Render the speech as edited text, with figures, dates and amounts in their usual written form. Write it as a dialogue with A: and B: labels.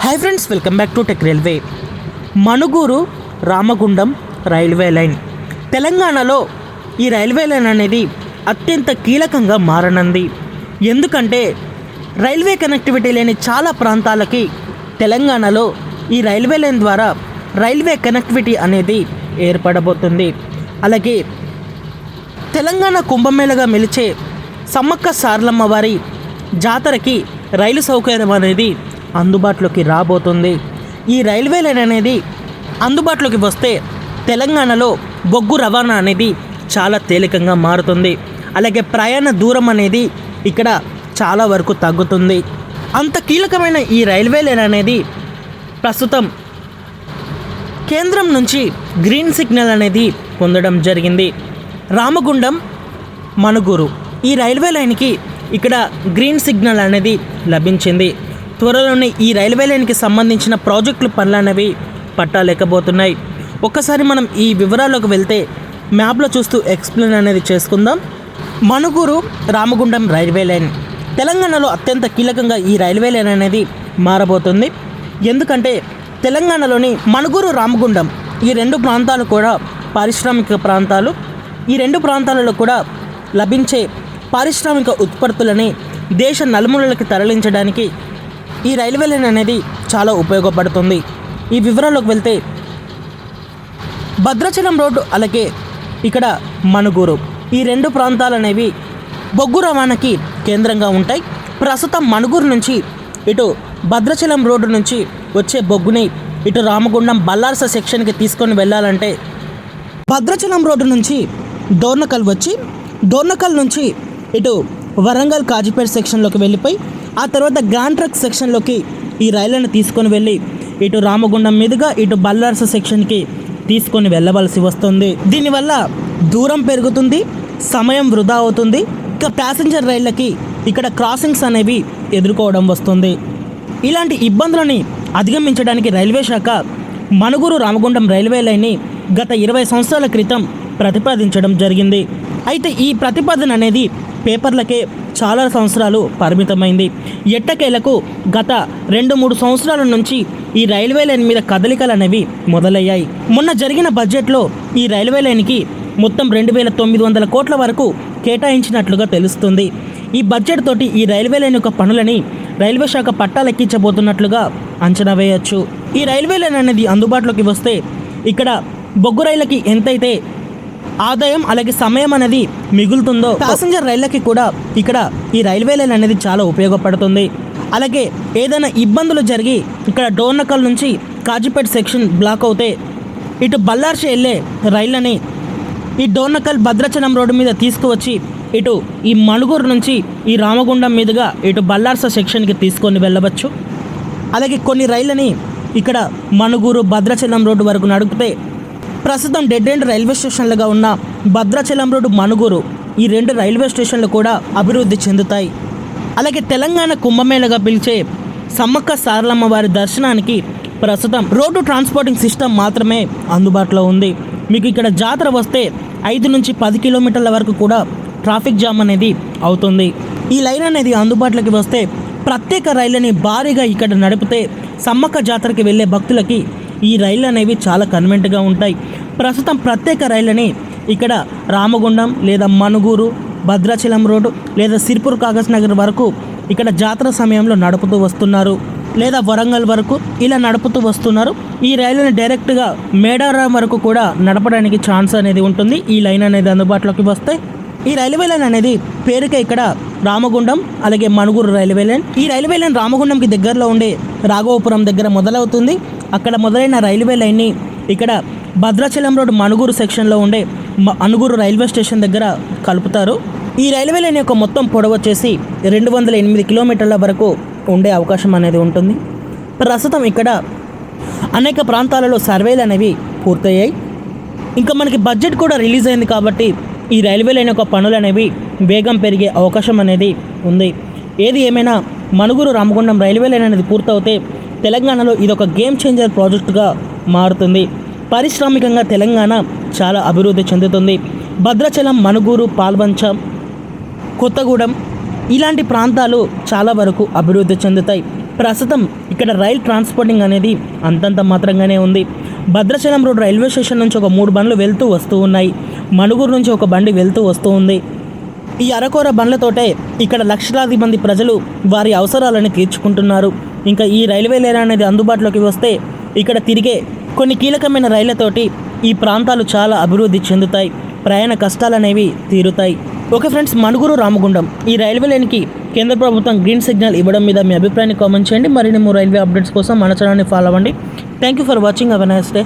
A: Hi friends, welcome back to tech railway. Manuguru Ramagundam railway line తెలంగాణలో ఈ railway line అనేది అత్యంత కీలకంగా మారనుంది. ఎందుకంటే రైల్వే కనెక్టివిటీ లేని చాలా ప్రాంతాలకి తెలంగాణలో ఈ రైల్వే లైన్ ద్వారా రైల్వే కనెక్టివిటీ అనేది ఏర్పడబోతుంది. అలాగే తెలంగాణ కుంభమేళగా మెలిచే సమ్మక్క సారలమ్మ వారి జాతరకి రైలు సౌకర్యం అనేది అందుబాటులోకి రాబోతుంది. ఈ రైల్వే లైన్ అనేది అందుబాటులోకి వస్తే తెలంగాణలో బొగ్గు రవాణా అనేది చాలా తేలికంగా మారుతుంది. అలాగే ప్రయాణ దూరం అనేది ఇక్కడ చాలా వరకు తగ్గుతుంది. అంత కీలకమైన ఈ రైల్వే లైన్ అనేది ప్రస్తుతం కేంద్రం నుంచి గ్రీన్ సిగ్నల్ అనేది పొందడం జరిగింది. రామగుండం మణుగూరు ఈ రైల్వే లైన్కి ఇక్కడ గ్రీన్ సిగ్నల్ అనేది లభించింది. త్వరలోనే ఈ రైల్వే లైన్కి సంబంధించిన ప్రాజెక్టుల పనులు అనేవి పట్టాలేకపోతున్నాయి. ఒక్కసారి మనం ఈ వివరాల్లోకి వెళ్తే మ్యాప్లో చూస్తూ ఎక్స్ప్లెయిన్ అనేది చేసుకుందాం. మణుగూరు రామగుండం రైల్వే లైన్ తెలంగాణలో అత్యంత కీలకంగా ఈ రైల్వే లైన్ అనేది మారబోతుంది. ఎందుకంటే తెలంగాణలోని మణుగూరు రామగుండం ఈ రెండు ప్రాంతాలు కూడా పారిశ్రామిక ప్రాంతాలు. ఈ రెండు ప్రాంతాలలో కూడా లభించే పారిశ్రామిక ఉత్పత్తులని దేశ నలుమూలలకి తరలించడానికి ఈ రైల్వే లైన్ అనేది చాలా ఉపయోగపడుతుంది. ఈ వివరాల్లోకి వెళ్తే భద్రాచలం రోడ్డు అలాగే ఇక్కడ మణుగూరు ఈ రెండు ప్రాంతాలు అనేవి బొగ్గు రవాణాకి కేంద్రంగా ఉంటాయి. ప్రస్తుతం మణుగూరు నుంచి ఇటు భద్రాచలం రోడ్డు నుంచి వచ్చే బొగ్గుని ఇటు రామగుండం బల్లార్స సెక్షన్కి తీసుకొని వెళ్ళాలంటే భద్రాచలం రోడ్డు నుంచి డోర్నకల్ వచ్చి డోర్నకల్ నుంచి ఇటు వరంగల్ కాజీపేట సెక్షన్లోకి వెళ్ళిపోయి ఆ తర్వాత గ్రాండ్ ట్రక్ సెక్షన్లోకి ఈ రైళ్లను తీసుకొని వెళ్ళి ఇటు రామగుండం మీదుగా ఇటు బల్లార్స సెక్షన్కి తీసుకొని వెళ్ళవలసి వస్తుంది. దీనివల్ల దూరం పెరుగుతుంది, సమయం వృధా అవుతుంది. ఇక ప్యాసింజర్ రైళ్ళకి ఇక్కడ క్రాసింగ్స్ అనేవి ఎదుర్కోవడం వస్తుంది. ఇలాంటి ఇబ్బందులని అధిగమించడానికి రైల్వే శాఖ మణుగూరు రామగుండం రైల్వే లైన్ని గత 20 సంవత్సరాల క్రితం ప్రతిపాదించడం జరిగింది. అయితే ఈ ప్రతిపాదన అనేది పేపర్లకే చాలా సంవత్సరాలు పరిమితమైంది. ఎట్టకేలకు గత 2-3 సంవత్సరాల నుంచి ఈ రైల్వే లైన్ మీద కదలికలు అనేవి మొదలయ్యాయి. మొన్న జరిగిన బడ్జెట్లో ఈ రైల్వే లైన్కి మొత్తం 2,900 కోట్ల వరకు కేటాయించినట్లుగా తెలుస్తుంది. ఈ బడ్జెట్ తోటి ఈ రైల్వే లైన్ యొక్క పనులని రైల్వే శాఖ పట్టాలెక్కించబోతున్నట్లుగా అంచనా వేయచ్చు. ఈ రైల్వే లైన్ అనేది అందుబాటులోకి వస్తే ఇక్కడ బొగ్గు రైళ్ళకి ఎంతైతే ఆదాయం అలాగే సమయం అనేది మిగులుతుందో ప్యాసింజర్ రైళ్ళకి కూడా ఇక్కడ ఈ రైల్వే లైన్ అనేది చాలా ఉపయోగపడుతుంది. అలాగే ఏదైనా ఇబ్బందులు జరిగి ఇక్కడ డోర్నకల్ నుంచి కాజీపేట సెక్షన్ బ్లాక్ అవుతే ఇటు బల్లార్ష వెళ్ళే రైళ్ళని ఈ డోర్నకల్ భద్రాచలం రోడ్డు మీద తీసుకువచ్చి ఇటు ఈ మణుగూరు నుంచి ఈ రామగుండం మీదుగా ఇటు బల్లార్స సెక్షన్కి తీసుకొని వెళ్ళవచ్చు. అలాగే కొన్ని రైళ్ళని ఇక్కడ మణుగూరు భద్రాచలం రోడ్డు వరకు నడిపితే ప్రస్తుతం డెడ్ ఎండ్ రైల్వే స్టేషన్లుగా ఉన్న భద్రాచలం రోడ్డు మణుగూరు ఈ రెండు రైల్వే స్టేషన్లు కూడా అభివృద్ధి చెందుతాయి. అలాగే తెలంగాణ కుంభమేళగా పిలిచే సమ్మక్క సారలమ్మ వారి దర్శనానికి ప్రస్తుతం రోడ్డు ట్రాన్స్పోర్టింగ్ సిస్టమ్ మాత్రమే అందుబాటులో ఉంది. మీకు ఇక్కడ జాతర వస్తే 5 నుంచి 10 కిలోమీటర్ల వరకు కూడా ట్రాఫిక్ జామ్ అనేది అవుతుంది. ఈ లైన్ అనేది అందుబాటులోకి వస్తే ప్రత్యేక రైళ్ళని భారీగా ఇక్కడ నడిపితే సమ్మక్క జాతరకి వెళ్ళే భక్తులకి ఈ రైళ్ళు అనేవి చాలా కన్వెంట్గా ఉంటాయి. ప్రస్తుతం ప్రత్యేక రైళ్ళని ఇక్కడ రామగుండం లేదా మణుగూరు భద్రాచలం రోడ్డు లేదా సిర్పూర్ కాగజ్ నగర్ వరకు ఇక్కడ జాతర సమయంలో నడుపుతూ వస్తున్నారు, లేదా వరంగల్ వరకు ఇలా నడుపుతూ వస్తున్నారు. ఈ రైలుని డైరెక్ట్గా మేడారం వరకు కూడా నడపడానికి ఛాన్స్ అనేది ఉంటుంది. ఈ లైన్ అనేది అందుబాటులోకి వస్తే ఈ రైల్వే లైన్ అనేది పేరుకే ఇక్కడ రామగుండం అలాగే మణుగూరు రైల్వే లైన్. ఈ రైల్వే లైన్ రామగుండంకి దగ్గరలో ఉండే రాఘవపురం దగ్గర మొదలవుతుంది. అక్కడ మొదలైన రైల్వే లైన్ని ఇక్కడ భద్రాచలం రోడ్డు మణుగూరు సెక్షన్లో ఉండే మణుగూరు రైల్వే స్టేషన్ దగ్గర కలుపుతారు. ఈ రైల్వే లైన్ యొక్క మొత్తం పొడవు వచ్చేసి 208 కిలోమీటర్ల వరకు ఉండే అవకాశం అనేది ఉంటుంది. ప్రస్తుతం ఇక్కడ అనేక ప్రాంతాలలో సర్వేలు అనేవి పూర్తయ్యాయి. ఇంకా మనకి బడ్జెట్ కూడా రిలీజ్ అయింది కాబట్టి ఈ రైల్వే లైన్ యొక్క పనులు అనేవి వేగం పెరిగే అవకాశం అనేది ఉంది. ఏది ఏమైనా మణుగూరు రామగుండం రైల్వే లైన్ అనేది పూర్తవుతే తెలంగాణలో ఇదొక గేమ్ చేంజర్ ప్రాజెక్టుగా మారుతుంది. పారిశ్రామికంగా తెలంగాణ చాలా అభివృద్ధి చెందుతుంది. భద్రాచలం, మణుగూరు, పాల్వంచ, కొత్తగూడెం ఇలాంటి ప్రాంతాలు చాలా వరకు అభివృద్ధి చెందుతాయి. ప్రస్తుతం ఇక్కడ రైల్ ట్రాన్స్పోర్టింగ్ అనేది అంతంత మాత్రంగానే ఉంది. భద్రాచలం రోడ్ రైల్వే స్టేషన్ నుంచి ఒక 3 బండ్లు వెళ్తూ వస్తూ ఉన్నాయి. మణుగూరు నుంచి ఒక బండి వెళ్తూ వస్తూ ఉంది. ఈ అరకొర బండ్లతోటే ఇక్కడ లక్షలాది మంది ప్రజలు వారి అవసరాలను తీర్చుకుంటున్నారు. ఇంకా ఈ రైల్వే లైన్ అనేది అందుబాటులోకి వస్తే ఇక్కడ తిరిగే కొన్ని కీలకమైన రైళ్లతోటి ఈ ప్రాంతాలు చాలా అభివృద్ధి చెందుతాయి. ప్రయాణ కష్టాలు అనేవి తీరుతాయి. ఓకే ఫ్రెండ్స్, మణుగూరు రామగుండం ఈ రైల్వే లైన్కి కేంద్ర ప్రభుత్వం గ్రీన్ సిగ్నల్ ఇవ్వడం మీద మీ అభిప్రాయాన్ని కామెంట్ చేయండి. మరిన్ని రైల్వే అప్డేట్స్ కోసం మన ఛానల్ని ఫాలో అవ్వండి. Thank you for watching. Have a nice day.